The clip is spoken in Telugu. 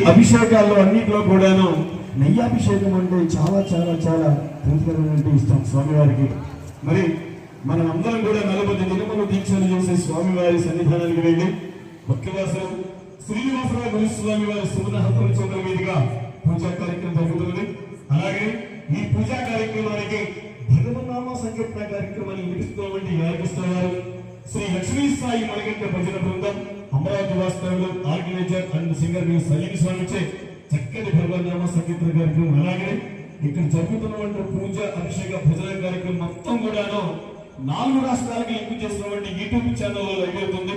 అభిషేకాల్లో అన్నింటిలో కూడాను నెయ్యాభిషేకం అంటే చాలా చాలా చాలా ప్రీతికరమైన ఇష్టం స్వామివారికి. మరి మనం అందరం కూడా 40 దినములు దీక్షలు చేసే స్వామివారి సన్నిధానానికి వెళ్ళి భక్తివాసులు శ్రీనివాసరావు గురుస్వామి వారి సుమనహత్తుల చోట్ల మీదుగా పూజా కార్యక్రమం జరుగుతున్నది. అలాగే ఈ పూజా కార్యక్రమానికి భగవన్నామ సంకీర్తన కార్యక్రమాన్ని నిర్వహిస్తున్నటువంటి యాదగిరి శ్రీ లక్ష్మీ సాయి మణికంఠ భజన బృందం అమరావతి వాస్తవులు ఆర్గనైజర్ అండ్ సింగర్ మీ సలీం స్వామిచే చక్కటి భగవన్నామ సంకీర్తన కార్యక్రమం, అలాగే ఇక్కడ జరుగుతున్నటువంటి పూజ అభిషేక భజన కార్యక్రమం మొత్తం కూడాను 4 రాష్ట్రాలకు లింక్ చేసినటువంటి యూట్యూబ్ ఛానల్లో లైవ్ అవుతుంది.